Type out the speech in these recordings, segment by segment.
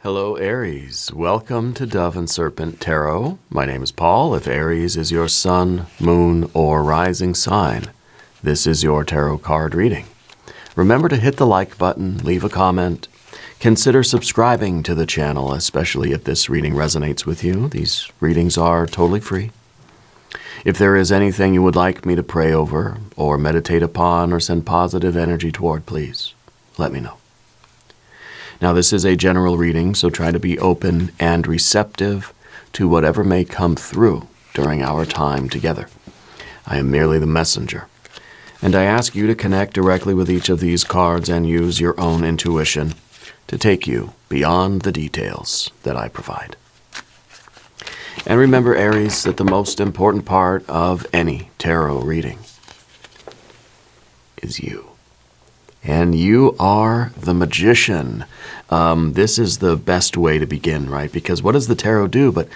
Hello, Aries. Welcome to Dove and Serpent Tarot. My name is Paul. If Aries is your sun, moon, or rising sign, this is your tarot card reading. Remember to hit the like button, leave a comment. Consider subscribing to the channel, especially if this reading resonates with you. These readings are totally free. If there is anything you would like me to pray over, or meditate upon, or send positive energy toward, please let me know. Now, this is a general reading, so try to be open and receptive to whatever may come through during our time together. I am merely the messenger, and I ask you to connect directly with each of these cards and use your own intuition to take you beyond the details that I provide. And remember, Aries, that the most important part of any tarot reading is you. And you are the magician. This is the best way to begin, right? Because what does the tarot do but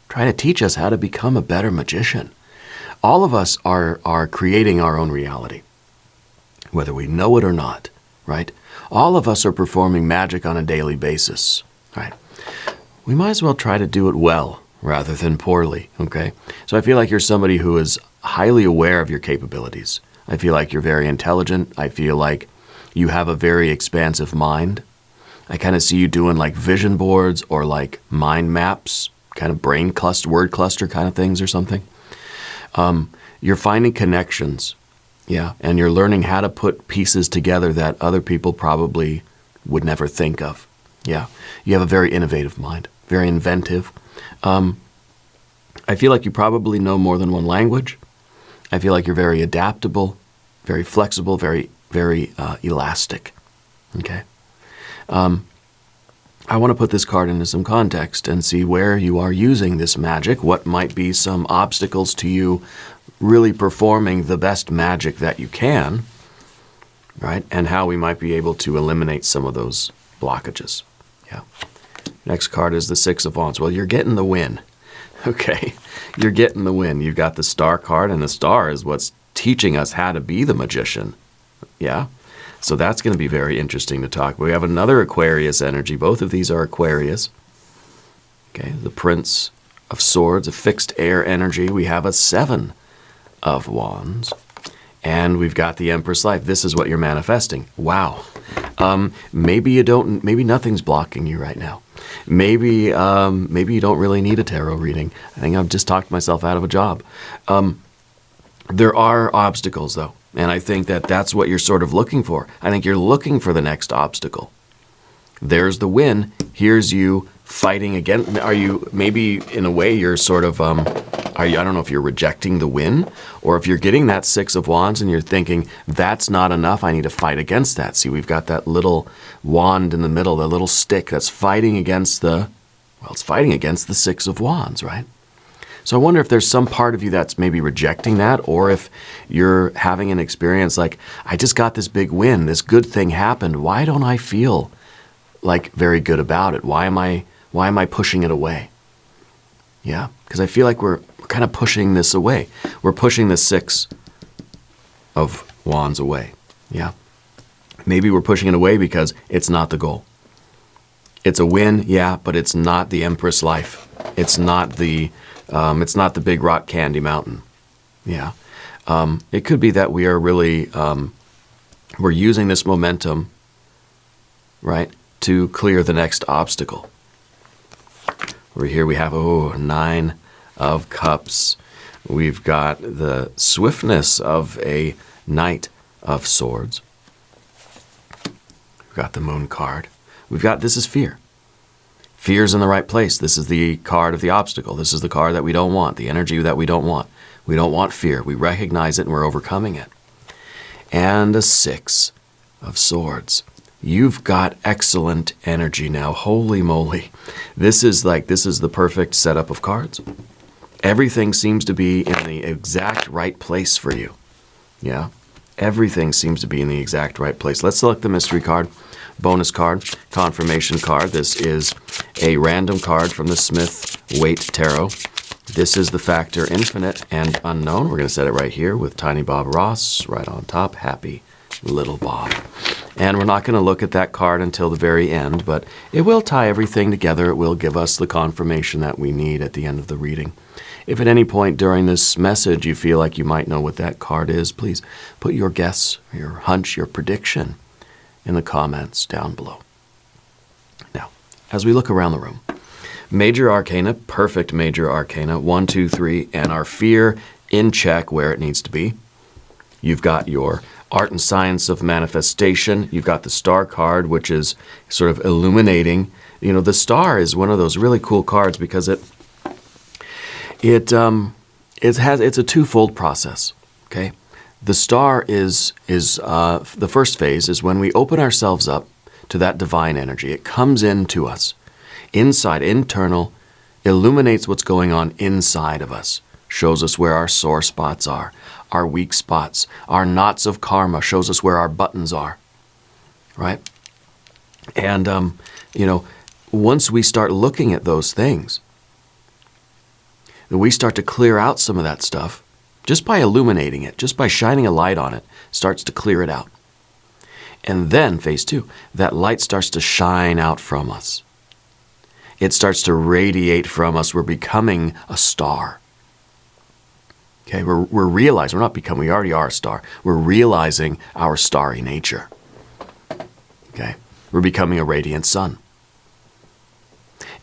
try to teach us how to become a better magician? All of us are creating our own reality, whether we know it or not, right? All of us are performing magic on a daily basis, right? We might as well try to do it well rather than poorly, okay? So I feel like you're somebody who is highly aware of your capabilities. I feel like you're very intelligent. I feel like you have a very expansive mind. I kind of see you doing like vision boards or like mind maps, kind of brain cluster, word cluster kind of things or something. You're finding connections, yeah, and you're learning how to put pieces together that other people probably would never think of. Yeah, you have a very innovative mind, very inventive. I feel like you probably know more than one language. I feel like you're very adaptable, very flexible, very elastic, okay? I want to put this card into some context and see where you are using this magic, what might be some obstacles to you really performing the best magic that you can, right? And how we might be able to eliminate some of those blockages, yeah. Next card is the Six of Wands. Well, you're getting the win, okay? You're getting the win. You've got the Star card, and the Star is what's teaching us how to be the magician. Yeah, so that's going to be very interesting to talk. We have another Aquarius energy. Both of these are Aquarius. Okay, the Prince of Swords, a fixed air energy. We have a Seven of Wands. And we've got the Empress Life. This is what you're manifesting. Wow. Maybe nothing's blocking you right now. Maybe you don't really need a tarot reading. I think I've just talked myself out of a job. There are obstacles, though. And I think that that's what you're sort of looking for. I think you're looking for the next obstacle. There's the win. Here's you fighting again. Are you, maybe in a way, you're sort of, I don't know if you're rejecting the win, or if you're getting that Six of Wands and you're thinking, that's not enough, I need to fight against that. See, we've got that little wand in the middle, the little stick that's fighting against it's fighting against the Six of Wands, right? So I wonder if there's some part of you that's maybe rejecting that, or if you're having an experience like, I just got this big win, this good thing happened. Why don't I feel like very good about it? Why am I pushing it away? Yeah, because I feel like we're kind of pushing this away. We're pushing the Six of Wands away. Yeah. Maybe we're pushing it away because it's not the goal. It's a win, yeah, but it's not the Empress Life. It's not the big rock candy mountain. Yeah. It could be that we are really, we're using this momentum, right, to clear the next obstacle. Over here we have, Nine of Cups. We've got the swiftness of a Knight of Swords. We've got the Moon card. We've got, this is fear. Fear's in the right place. This is the card of the obstacle. This is the card that we don't want, the energy that we don't want. We don't want fear. We recognize it and we're overcoming it. And a Six of Swords. You've got excellent energy now. Holy moly. This is the perfect setup of cards. Everything seems to be in the exact right place for you. Yeah. Everything seems to be in the exact right place. Let's select the mystery card. Bonus card, confirmation card. This is a random card from the Smith-Waite Tarot. This is the factor infinite and unknown. We're going to set it right here with Tiny Bob Ross right on top. Happy little Bob. And we're not going to look at that card until the very end, but it will tie everything together. It will give us the confirmation that we need at the end of the reading. If at any point during this message you feel like you might know what that card is, please put your guess, your hunch, your prediction in the comments down below. Now, as we look around the room, major arcana, perfect major arcana, 1, 2, 3, and our fear in check where it needs to be. You've got your art and science of manifestation. You've got the star card, which is sort of illuminating. You know, the star is one of those really cool cards because it's a twofold process. Okay, the star is the first phase is when we open ourselves up to that divine energy. It comes into us, inside, internal, illuminates what's going on inside of us, shows us where our sore spots are, our weak spots, our knots of karma, shows us where our buttons are, right? And, you know, once we start looking at those things, we start to clear out some of that stuff just by illuminating it, just by shining a light on it, starts to clear it out. And then, phase 2, that light starts to shine out from us. It starts to radiate from us. We're becoming a star. Okay, we're realizing, we're not becoming, we already are a star. We're realizing our starry nature. Okay, we're becoming a radiant sun.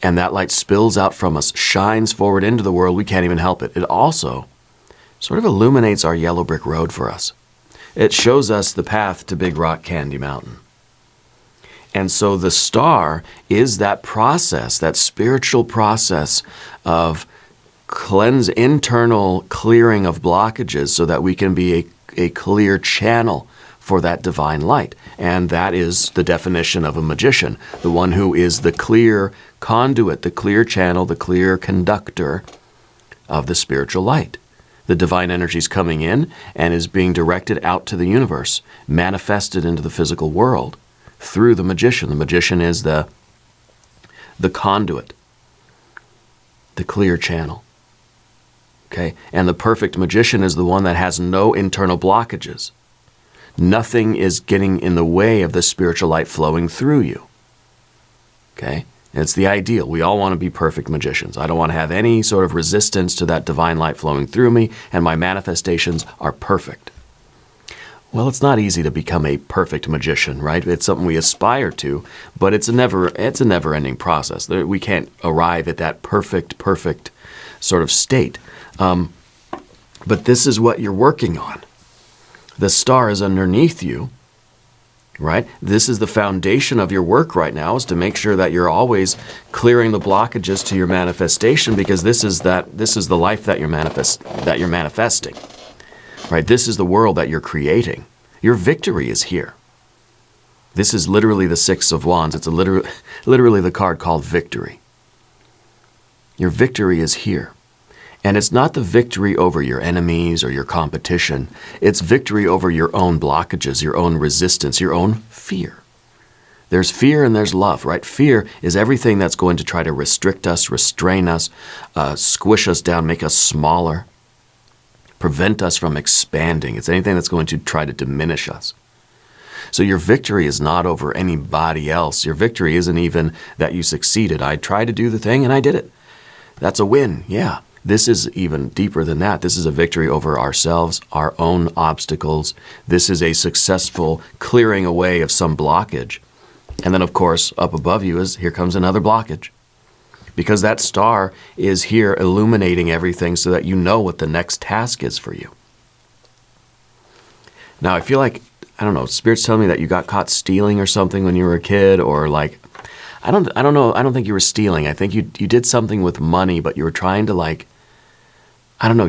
And that light spills out from us, shines forward into the world. We can't even help it. It also sort of illuminates our yellow brick road for us. It shows us the path to Big Rock Candy Mountain. And so the star is that process, that spiritual process of internal clearing of blockages so that we can be a clear channel for that divine light. And that is the definition of a magician, the one who is the clear conduit, the clear channel, the clear conductor of the spiritual light. The divine energy is coming in and is being directed out to the universe, manifested into the physical world through the magician. The magician is the conduit, the clear channel. Okay? And the perfect magician is the one that has no internal blockages. Nothing is getting in the way of the spiritual light flowing through you. Okay? And it's the ideal. We all want to be perfect magicians. I don't want to have any sort of resistance to that divine light flowing through me, and my manifestations are perfect. Well, it's not easy to become a perfect magician, right? It's something we aspire to, but it's a never-ending process. We can't arrive at that perfect sort of state. But this is what you're working on. The star is underneath you, right? This is the foundation of your work right now, is to make sure that you're always clearing the blockages to your manifestation, because this is the life that you're manifesting. Right? This is the world that you're creating. Your victory is here. This is literally the Six of Wands. It's literally the card called victory. Your victory is here. And it's not the victory over your enemies or your competition. It's victory over your own blockages, your own resistance, your own fear. There's fear and there's love, right? Fear is everything that's going to try to restrict us, restrain us, squish us down, make us smaller, prevent us from expanding. It's anything that's going to try to diminish us. So your victory is not over anybody else. Your victory isn't even that you succeeded. I tried to do the thing and I did it. That's a win, yeah. This is even deeper than that. This is a victory over ourselves, our own obstacles. This is a successful clearing away of some blockage. And then, of course, up above you here comes another blockage. Because that star is here illuminating everything so that you know what the next task is for you. Now, I feel like, I don't know, Spirit's telling me that you got caught stealing or something when you were a kid, or like, I don't know, I don't think you were stealing. I think you did something with money, but you were trying to like, I don't know,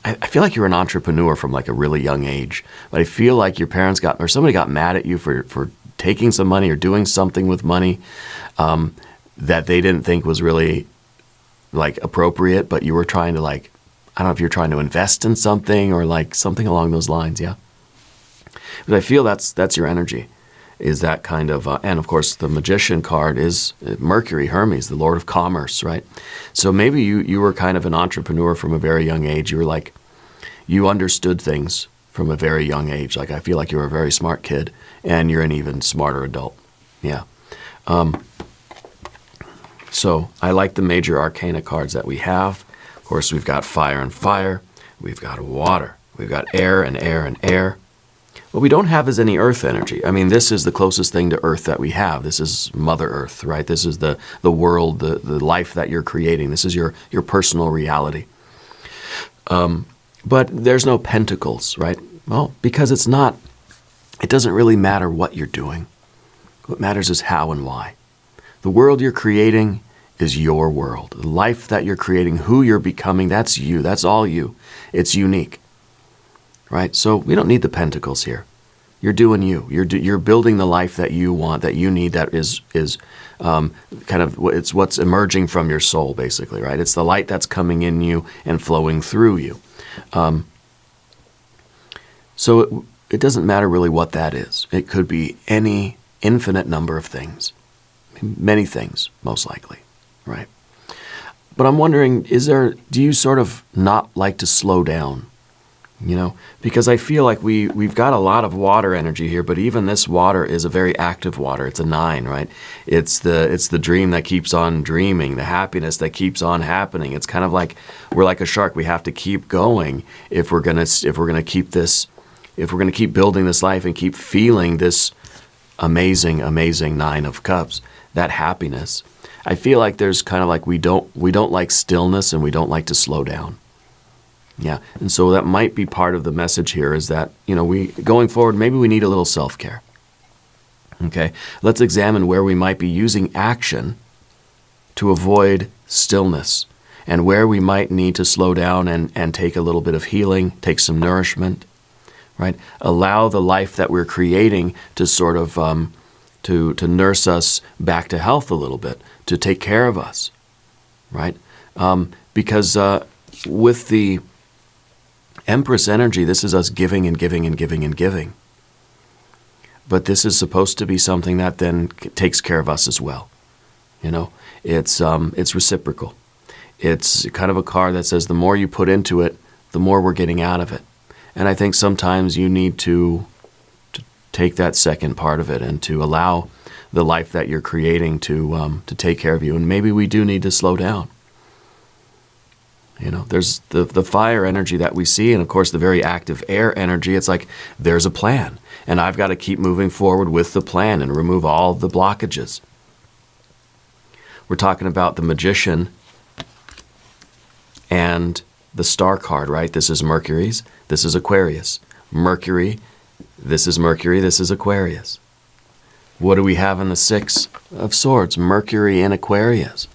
I feel like you were an entrepreneur from like a really young age, but I feel like your parents or somebody got mad at you for taking some money or doing something with money that they didn't think was really like appropriate, but you were trying to like, I don't know if you're trying to invest in something or like something along those lines, yeah? But I feel that's your energy, is that kind of, and of course the Magician card is Mercury, Hermes, the Lord of Commerce, right? So maybe you were kind of an entrepreneur from a very young age. You were like, you understood things from a very young age. Like I feel like you were a very smart kid and you're an even smarter adult. Yeah. So I like the major arcana cards that we have. Of course, we've got fire and fire. We've got water. We've got air and air and air. What we don't have is any earth energy. I mean, this is the closest thing to earth that we have. This is Mother Earth, right? This is the world, the life that you're creating. This is your personal reality. But there's no pentacles, right? Well, because it doesn't really matter what you're doing. What matters is how and why. The world you're creating is your world. The life that you're creating, who you're becoming, that's you. That's all you. It's unique. Right? So we don't need the pentacles here. You're doing you. You're building the life that you want, that you need, that is kind of, it's what's emerging from your soul, basically, right? It's the light that's coming in you and flowing through you. So it doesn't matter really what that is. It could be any infinite number of things. Many things, most likely, right? But I'm wondering, do you sort of not like to slow down? You know, because I feel like we've got a lot of water energy here, but even this water is a very active water. It's a 9, right? It's the dream that keeps on dreaming, the happiness that keeps on happening. It's kind of like we're like a shark. We have to keep going if we're gonna keep building this life and keep feeling this amazing 9 of Cups, that happiness. I feel like there's kind of like we don't like stillness and we don't like to slow down. Yeah, and so that might be part of the message here is that, you know, going forward, maybe we need a little self-care. Okay, let's examine where we might be using action to avoid stillness and where we might need to slow down and take a little bit of healing, take some nourishment, right? Allow the life that we're creating to sort of, to nurse us back to health a little bit, to take care of us, right? Because with the Empress energy, this is us giving and giving and giving and giving. But this is supposed to be something that then takes care of us as well. You know, it's reciprocal. It's kind of a card that says the more you put into it, the more we're getting out of it. And I think sometimes you need to take that second part of it and to allow the life that you're creating to take care of you. And maybe we do need to slow down. You know, there's the fire energy that we see, and of course the very active air energy. It's like there's a plan, and I've got to keep moving forward with the plan and remove all the blockages. We're talking about the Magician and the Star card, right? This is Mercury's, this is Aquarius. Mercury, this is Mercury, this is Aquarius. What do we have in the 6 of Swords? Mercury in Aquarius.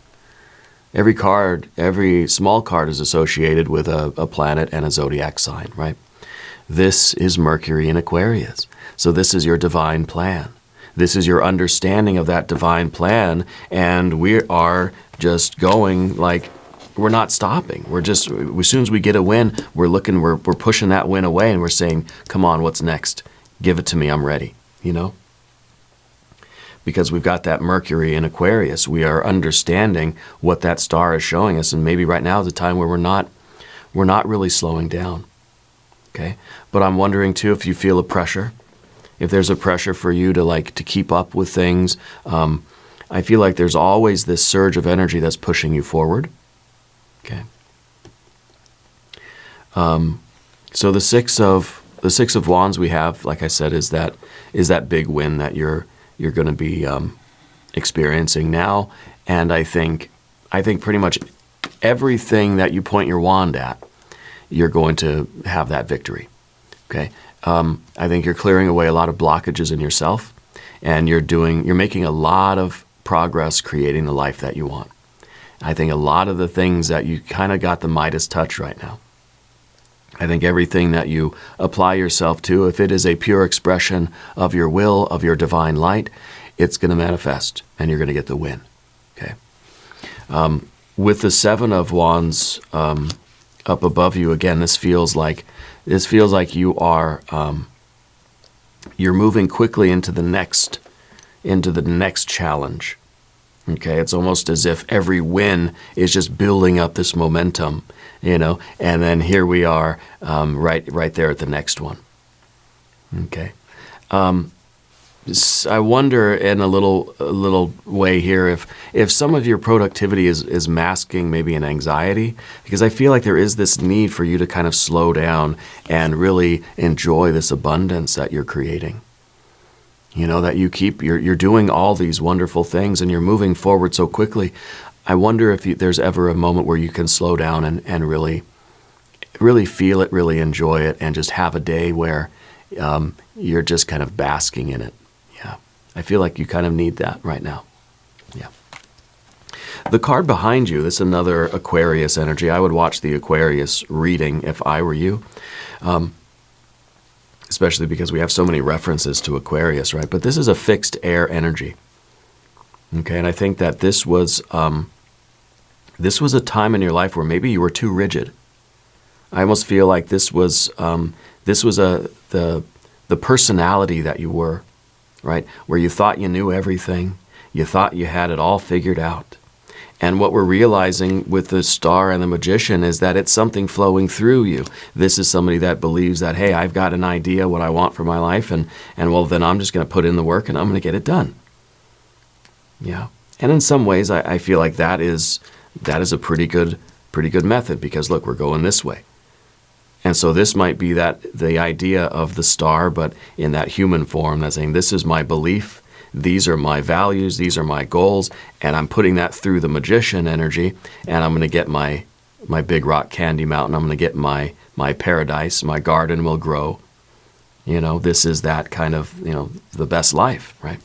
Every small card is associated with a planet and a zodiac sign, right? This is Mercury in Aquarius. So this is your divine plan. This is your understanding of that divine plan, and we are just going like, we're not stopping. We're just, as soon as we get a win, we're pushing that win away, and we're saying, come on, what's next? Give it to me, I'm ready, you know? Because we've got that Mercury in Aquarius. We are understanding what that star is showing us, and maybe right now is a time where we're not really slowing down. Okay? But I'm wondering too if you feel a pressure, if there's a pressure for you to keep up with things. I feel like there's always this surge of energy that's pushing you forward. Okay. So the six of Wands we have, like I said, is that big win that you're going to be experiencing now. And I think pretty much everything that you point your wand at, you're going to have that victory. Okay. I think you're clearing away a lot of blockages in yourself, and you're making a lot of progress creating the life that you want. I think a lot of the things that you kind of got the Midas touch right now. I think everything that you apply yourself to, if it is a pure expression of your will, of your divine light, it's going to manifest, and you're going to get the win. Okay. With the 7 of Wands up above you, again, this feels like you are you're moving quickly into the next challenge. Okay, it's almost as if every win is just building up this momentum, you know, and then here we are right there at the next one. Okay. I wonder in a little way here if some of your productivity is masking maybe an anxiety, because I feel like there is this need for you to kind of slow down and really enjoy this abundance that you're creating. You know, that you're doing all these wonderful things and you're moving forward so quickly. I wonder if there's ever a moment where you can slow down and really feel it, really enjoy it, and just have a day where you're just kind of basking in it. Yeah, I feel like you kind of need that right now. Yeah. The card behind you, this is another Aquarius energy. I would watch the Aquarius reading if I were you, especially because we have so many references to Aquarius, right? But this is a fixed air energy. Okay, and I think that this was a time in your life where maybe you were too rigid. I almost feel like this was the personality that you were, right? Where you thought you knew everything, you thought you had it all figured out. And what we're realizing with the Star and the Magician is that it's something flowing through you. This is somebody that believes that, hey, I've got an idea what I want for my life, and well, then I'm just going to put in the work and I'm going to get it done. Yeah. And in some ways, I feel like that is a pretty good method, because look, we're going this way. And so this might be the idea of the Star, but in that human form, that's saying, this is my belief, these are my values, these are my goals, and I'm putting that through the Magician energy, and I'm going to get my big rock candy mountain, I'm going to get my paradise, my garden will grow. You know, this is that kind of, you know, the best life, right?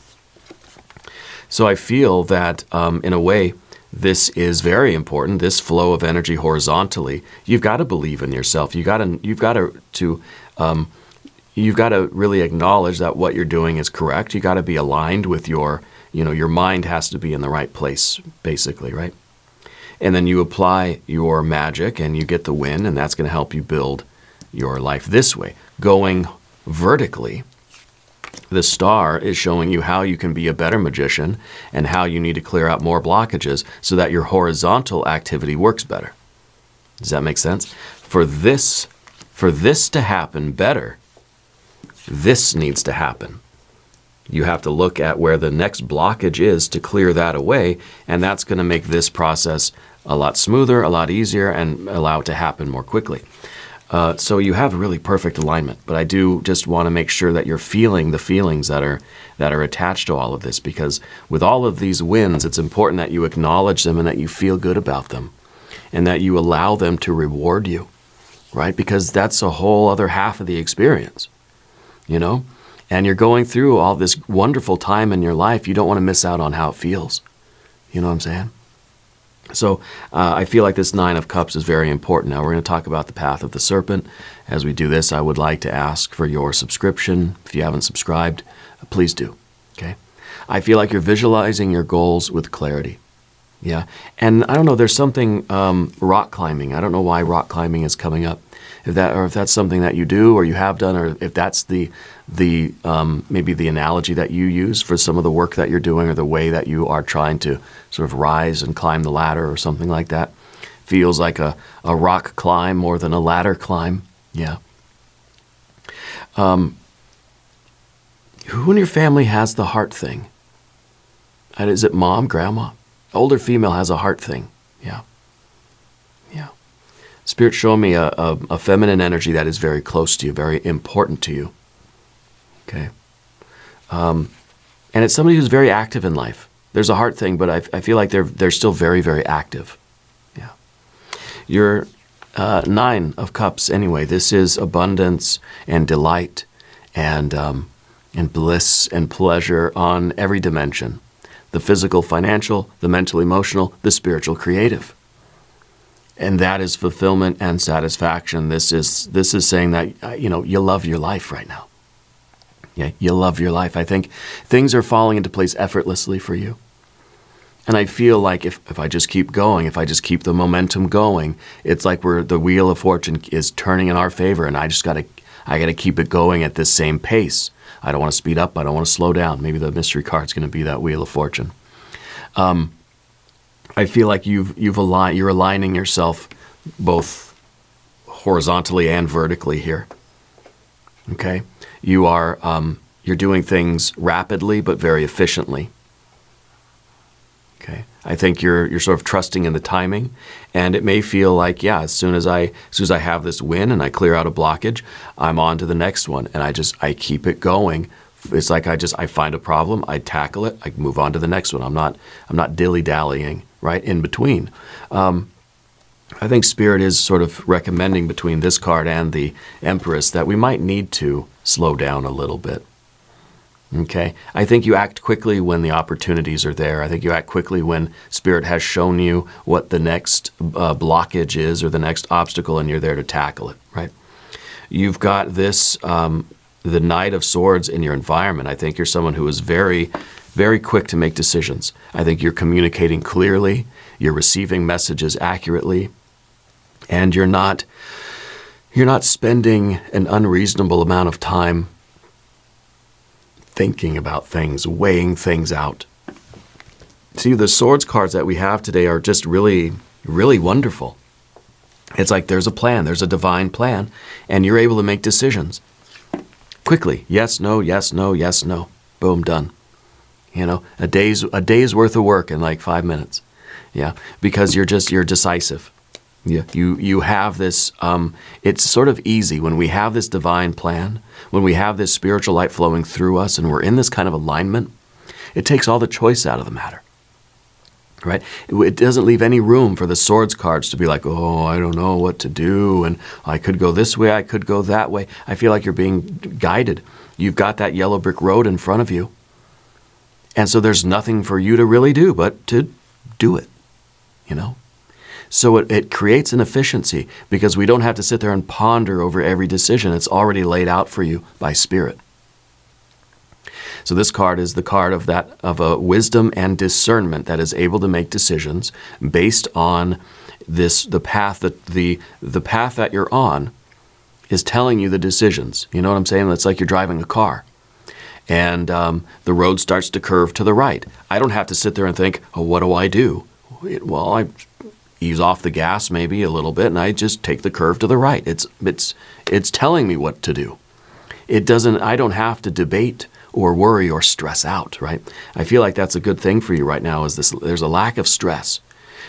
So I feel that in a way, this is very important. This flow of energy horizontally. You've got to believe in yourself. You've got to really acknowledge that what you're doing is correct. You got to be aligned with your mind has to be in the right place, basically, right? And then you apply your magic and you get the win, and that's going to help you build your life this way, going vertically. The Star is showing you how you can be a better magician and how you need to clear out more blockages so that your horizontal activity works better. Does that make sense? For this to happen better, this needs to happen. You have to look at where the next blockage is to clear that away, and that's going to make this process a lot smoother, a lot easier, and allow it to happen more quickly. So you have really perfect alignment, but I do just want to make sure that you're feeling the feelings that are attached to all of this, because with all of these wins, it's important that you acknowledge them and that you feel good about them and that you allow them to reward you, right? Because that's a whole other half of the experience, you know? And you're going through all this wonderful time in your life. You don't want to miss out on how it feels. You know what I'm saying? So I feel like this Nine of Cups is very important. Now we're going to talk about the path of the serpent. As we do this, I would like to ask for your subscription. If you haven't subscribed, please do. Okay? I feel like you're visualizing your goals with clarity. Yeah. And I don't know, there's something rock climbing. I don't know why rock climbing is coming up. If that's something that you do or you have done, or if that's the maybe the analogy that you use for some of the work that you're doing, or the way that you are trying to sort of rise and climb the ladder or something like that. Feels like a rock climb more than a ladder climb. Yeah. Who in your family has the heart thing? And is it mom, grandma? Older female has a heart thing. Yeah. Yeah. Spirit showing me a feminine energy that is very close to you, very important to you. Okay. And it's somebody who's very active in life. There's a heart thing, but I feel like they're still very, very active. Yeah. Your Nine of Cups, anyway, this is abundance and delight and bliss and pleasure on every dimension. The physical, financial, the mental, emotional, the spiritual, creative. And that is fulfillment and satisfaction. This is saying that, you love your life right now. Yeah, you love your life. I think things are falling into place effortlessly for you. And I feel like if I just keep going, if I just keep the momentum going, it's like the wheel of fortune is turning in our favor, and I gotta keep it going at this same pace. I don't want to speed up. I don't want to slow down. Maybe the mystery card's going to be that wheel of fortune. I feel like you're aligning yourself both horizontally and vertically here. Okay, you are you're doing things rapidly but very efficiently. Okay. I think you're sort of trusting in the timing, and it may feel like, yeah, as soon as I have this win and I clear out a blockage, I'm on to the next one, and I keep it going. It's like I find a problem, I tackle it, I move on to the next one. I'm not dilly-dallying, right, in between. I think Spirit is sort of recommending between this card and the Empress that we might need to slow down a little bit. Okay? I think you act quickly when the opportunities are there. I think you act quickly when Spirit has shown you what the next blockage is or the next obstacle, and you're there to tackle it, right? You've got this, the Knight of Swords in your environment. I think you're someone who is very, very quick to make decisions. I think you're communicating clearly, you're receiving messages accurately, and you're not spending an unreasonable amount of time thinking about things, weighing things out. See, the Swords cards that we have today are just really, really wonderful. It's like there's a plan, there's a divine plan, and you're able to make decisions quickly. Yes, no, yes, no, yes, no. Boom, done. You know, a day's worth of work in like 5 minutes. Yeah, because you're decisive. Yeah, you have this, it's sort of easy when we have this divine plan, when we have this spiritual light flowing through us and we're in this kind of alignment, it takes all the choice out of the matter, right? It doesn't leave any room for the Swords cards to be like, oh, I don't know what to do, and I could go this way, I could go that way. I feel like you're being guided. You've got that yellow brick road in front of you, and so there's nothing for you to really do but to do it, you know? So it creates an efficiency because we don't have to sit there and ponder over every decision. It's already laid out for you by Spirit. So this card is the card of a wisdom and discernment that is able to make decisions based on the path that you're on is telling you the decisions. You know what I'm saying? It's like you're driving a car, and the road starts to curve to the right. I don't have to sit there and think, oh, what do I do? Well, I ease off the gas maybe a little bit, and I just take the curve to the right. It's telling me what to do. I don't have to debate or worry or stress out, right? I feel like that's a good thing for you right now is there's a lack of stress.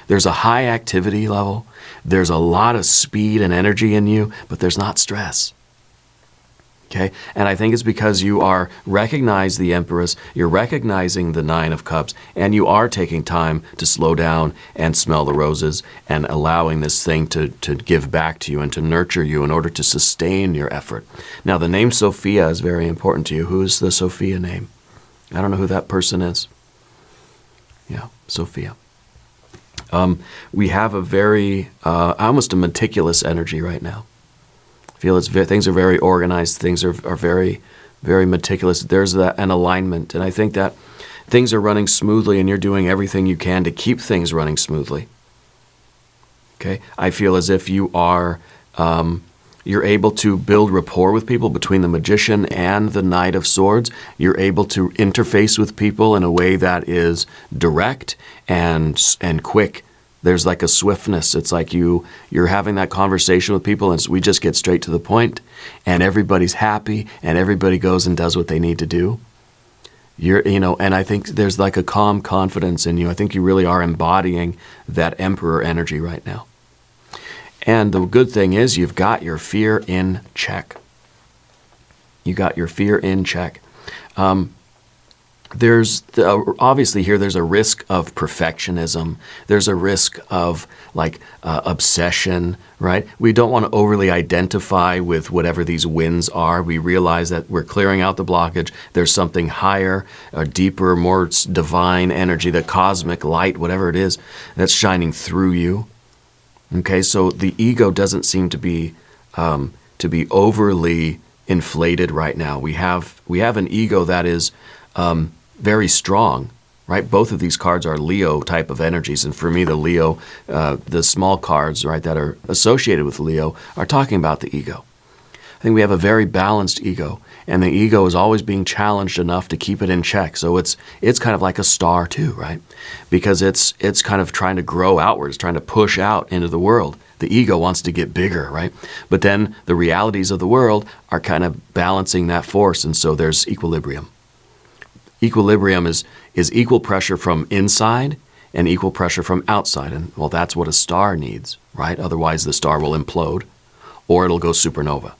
There's a high activity level. There's a lot of speed and energy in you, but there's not stress. Okay? And I think it's because you are recognizing the Empress, you're recognizing the Nine of Cups, and you are taking time to slow down and smell the roses and allowing this thing to give back to you and to nurture you in order to sustain your effort. Now, the name Sophia is very important to you. Who is the Sophia name? I don't know who that person is. Yeah, Sophia. We have a very, almost a meticulous energy right now. I feel things are very organized. Things are very, very meticulous. There's an alignment. And I think that things are running smoothly and you're doing everything you can to keep things running smoothly. Okay? I feel as if you are, you're able to build rapport with people between the Magician and the Knight of Swords. You're able to interface with people in a way that is direct and quick. There's like a swiftness. It's like you're having that conversation with people, and we just get straight to the point, and everybody's happy, and everybody goes and does what they need to do. And I think there's like a calm confidence in you. I think you really are embodying that Emperor energy right now. And the good thing is you've got your fear in check. You got your fear in check. Obviously here there's a risk of perfectionism. There's a risk of obsession, right? We don't want to overly identify with whatever these wins are. We realize that we're clearing out the blockage. There's something higher, a deeper, more divine energy, the cosmic light, whatever it is, that's shining through you. Okay, so the ego doesn't seem to be overly inflated right now. We have an ego that is very strong, right? Both of these cards are Leo type of energies, and for me, the Leo, the small cards, right, that are associated with Leo are talking about the ego. I think we have a very balanced ego, and the ego is always being challenged enough to keep it in check. So it's kind of like a star too, right? Because it's kind of trying to grow outwards, trying to push out into the world. The ego wants to get bigger, right? But then the realities of the world are kind of balancing that force, and so there's equilibrium. Equilibrium is equal pressure from inside and equal pressure from outside. And, well, that's what a star needs, right? Otherwise, the star will implode or it'll go supernova.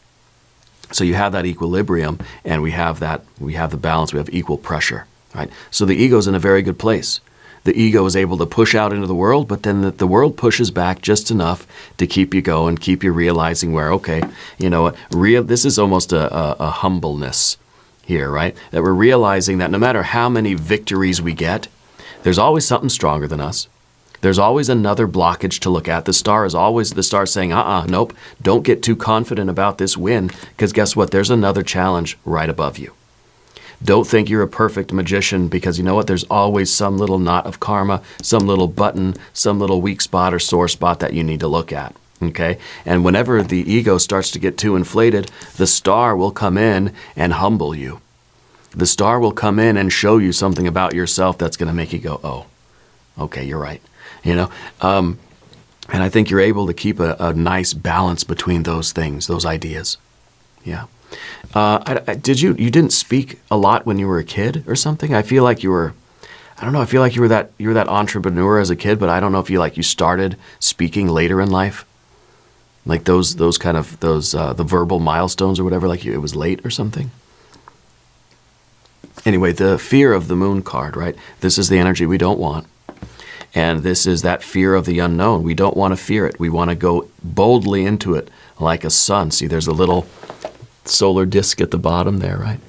So you have that equilibrium, and we have the balance, we have equal pressure, right? So the ego's in a very good place. The ego is able to push out into the world, but then the world pushes back just enough to keep you going, keep you realizing where, okay, you know, this is almost a humbleness here, right? That we're realizing that no matter how many victories we get, there's always something stronger than us. There's always another blockage to look at. The star saying, nope, don't get too confident about this win, because guess what? There's another challenge right above you. Don't think you're a perfect magician, because you know what? There's always some little knot of karma, some little button, some little weak spot or sore spot that you need to look at. Okay? And whenever the ego starts to get too inflated, the star will come in and humble you. The star will come in and show you something about yourself that's going to make you go, oh, okay, you're right. You know? And I think you're able to keep a nice balance between those things, those ideas. Yeah. You didn't speak a lot when you were a kid or something? I feel like you were that entrepreneur as a kid, but I don't know if you started speaking later in life. Like the verbal milestones or whatever, it was late or something. Anyway, the fear of the moon card, right? This is the energy we don't want. And this is that fear of the unknown. We don't want to fear it. We want to go boldly into it like a sun. See, there's a little solar disk at the bottom there, right?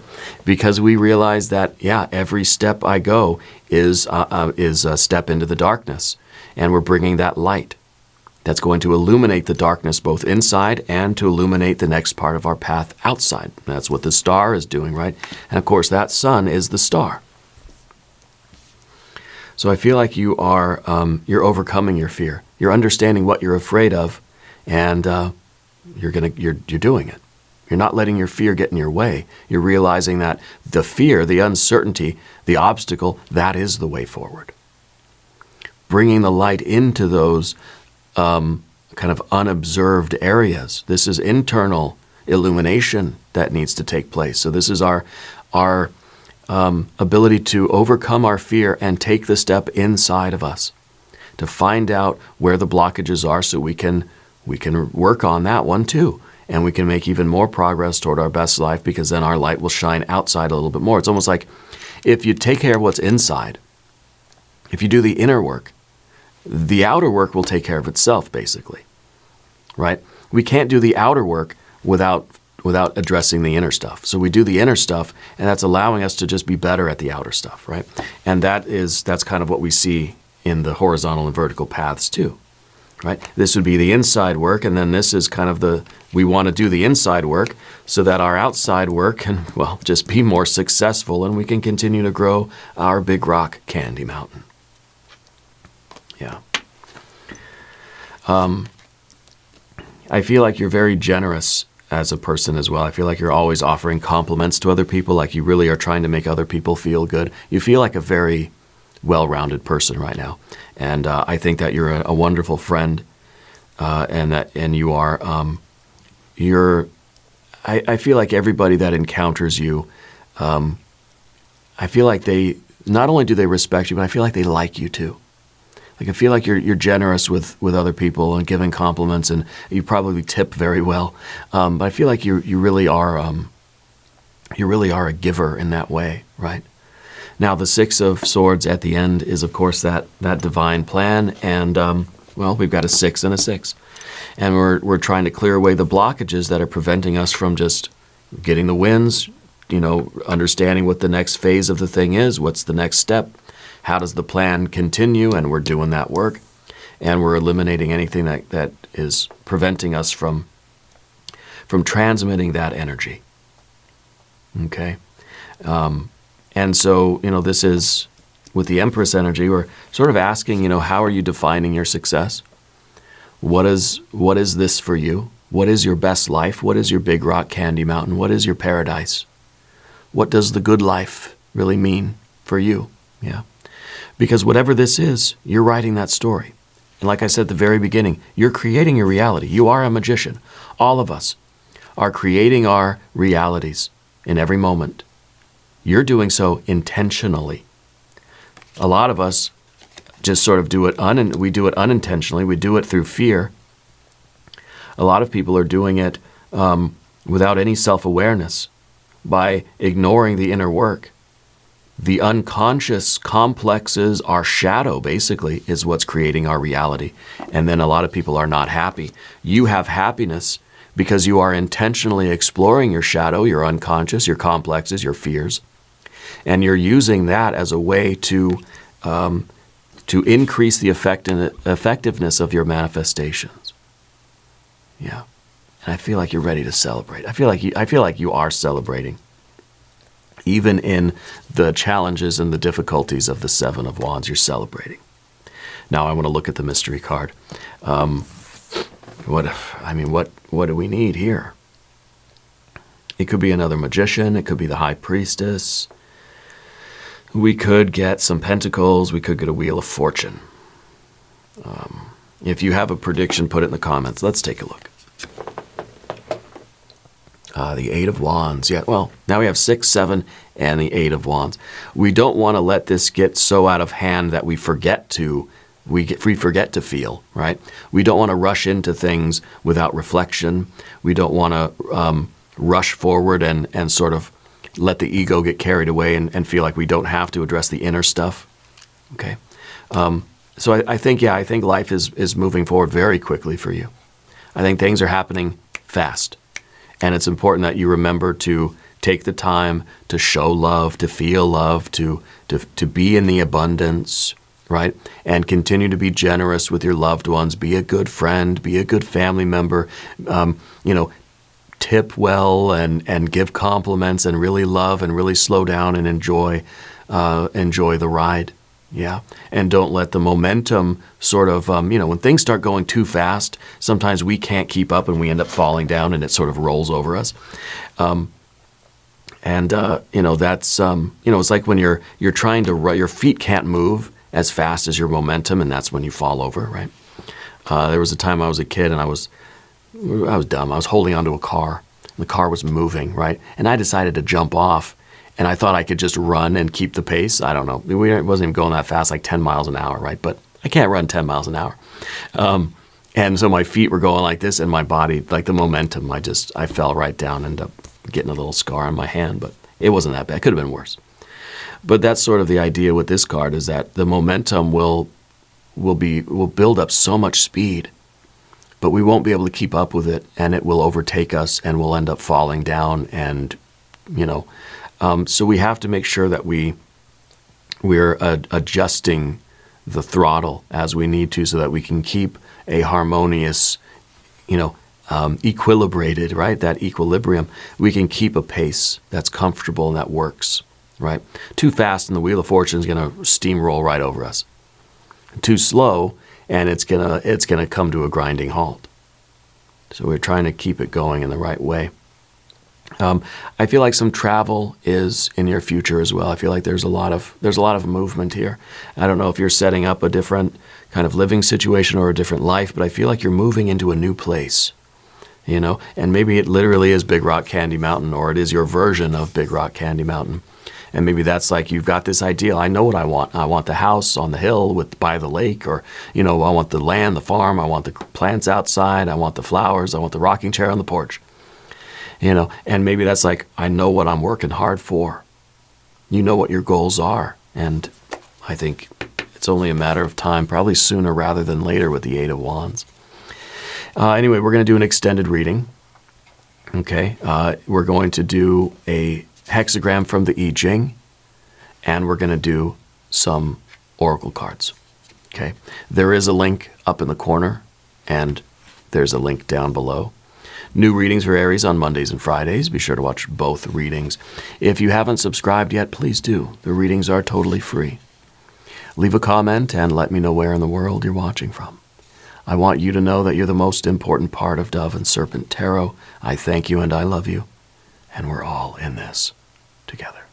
Because we realize that, every step I go is a step into the darkness. And we're bringing that light that's going to illuminate the darkness both inside and to illuminate the next part of our path outside. That's what the star is doing, right? And of course, that sun is the star. So I feel like you're overcoming your fear. You're understanding what you're afraid of, and you're doing it. You're not letting your fear get in your way. You're realizing that the fear, the uncertainty, the obstacle, that is the way forward. Bringing the light into those kind of unobserved areas. This is internal illumination that needs to take place. So this is our ability to overcome our fear and take the step inside of us to find out where the blockages are, so we can work on that one too. And we can make even more progress toward our best life, because then our light will shine outside a little bit more. It's almost like if you take care of what's inside, if you do the inner work, the outer work will take care of itself, basically, right? We can't do the outer work without addressing the inner stuff. So we do the inner stuff, and that's allowing us to just be better at the outer stuff, right? And that's kind of what we see in the horizontal and vertical paths too, right? This would be the inside work, and then this is kind of we want to do the inside work so that our outside work can, just be more successful, and we can continue to grow our big rock candy mountain. Yeah. I feel like you're very generous as a person as well. I feel like you're always offering compliments to other people, like you really are trying to make other people feel good. You feel like a very well-rounded person right now. And I think that you're a wonderful friend, and you are, I feel like everybody that encounters you, I feel like not only do they respect you, but I feel like they like you too. Like I feel like you're generous with other people and giving compliments, and you probably tip very well. But I feel like you really are a giver in that way, right? Now the Six of Swords at the end is, of course, that divine plan, and we've got a 6 and a 6, and we're trying to clear away the blockages that are preventing us from just getting the wins. Understanding what the next phase of the thing is, what's the next step. How does the plan continue? And we're doing that work. And we're eliminating anything that is preventing us from transmitting that energy. Okay? And so, this is, with the Empress energy, we're sort of asking, how are you defining your success? What is this for you? What is your best life? What is your big rock candy mountain? What is your paradise? What does the good life really mean for you? Yeah. Because whatever this is, you're writing that story. And like I said at the very beginning, you're creating your reality. You are a magician. All of us are creating our realities in every moment. You're doing so intentionally. A lot of us just sort of do it, we do it unintentionally. We do it through fear. A lot of people are doing it without any self-awareness, by ignoring the inner work. The unconscious complexes, our shadow basically, is what's creating our reality. And then a lot of people are not happy. You have happiness because you are intentionally exploring your shadow, your unconscious, your complexes, your fears. And you're using that as a way to increase the effectiveness of your manifestations. Yeah. And I feel like you're ready to celebrate. I feel like you are celebrating. Even in the challenges and the difficulties of the Seven of Wands, you're celebrating. Now I want to look at the mystery card. What do we need here? It could be another magician. It could be the High Priestess. We could get some pentacles. We could get a Wheel of Fortune. If you have a prediction, put it in the comments. Let's take a look. The Eight of Wands. Yeah, well, now we have 6, 7, and the Eight of Wands. We don't want to let this get so out of hand that we forget to feel, right? We don't want to rush into things without reflection. We don't want to rush forward and sort of let the ego get carried away and feel like we don't have to address the inner stuff. Okay? So I think life is moving forward very quickly for you. I think things are happening fast. And it's important that you remember to take the time to show love, to feel love, to be in the abundance, right? And continue to be generous with your loved ones. Be a good friend, be a good family member, tip well and give compliments and really love and really slow down and enjoy the ride. Yeah. And don't let the momentum sort of, when things start going too fast, sometimes we can't keep up and we end up falling down and it sort of rolls over us. That's, it's like when you're trying to run, your feet can't move as fast as your momentum, and that's when you fall over, right? There was a time I was a kid and I was dumb. I was holding onto a car. The car was moving, right? And I decided to jump off. And I thought I could just run and keep the pace. I don't know. It wasn't even going that fast, like 10 miles an hour, right? But I can't run 10 miles an hour. And so my feet were going like this, and my body, like the momentum, I fell right down, ended up getting a little scar on my hand. But it wasn't that bad. It could have been worse. But that's sort of the idea with this card, is that the momentum will build up so much speed, but we won't be able to keep up with it, and it will overtake us, and we'll end up falling down, and so we have to make sure that we're adjusting the throttle as we need to, so that we can keep a harmonious, equilibrated, right? That equilibrium. We can keep a pace that's comfortable and that works, right? Too fast and the Wheel of Fortune is going to steamroll right over us. Too slow and it's gonna come to a grinding halt. So we're trying to keep it going in the right way. I feel like some travel is in your future as well. I feel like there's a lot of movement here. I don't know if you're setting up a different kind of living situation or a different life, but I feel like you're moving into a new place, and maybe it literally is Big Rock Candy Mountain, or it is your version of Big Rock Candy Mountain. And maybe that's like, you've got this ideal. I know what I want. I want the house on the hill by the lake, or, I want the land, the farm. I want the plants outside. I want the flowers. I want the rocking chair on the porch. And maybe that's like, I know what I'm working hard for. You know what your goals are. And I think it's only a matter of time, probably sooner rather than later, with the Eight of Wands. Anyway, we're going to do an extended reading. Okay. We're going to do a hexagram from the I Ching, and we're going to do some oracle cards. Okay. There is a link up in the corner, and there's a link down below. New readings for Aries on Mondays and Fridays. Be sure to watch both readings. If you haven't subscribed yet, please do. The readings are totally free. Leave a comment and let me know where in the world you're watching from. I want you to know that you're the most important part of Dove and Serpent Tarot. I thank you and I love you. And we're all in this together.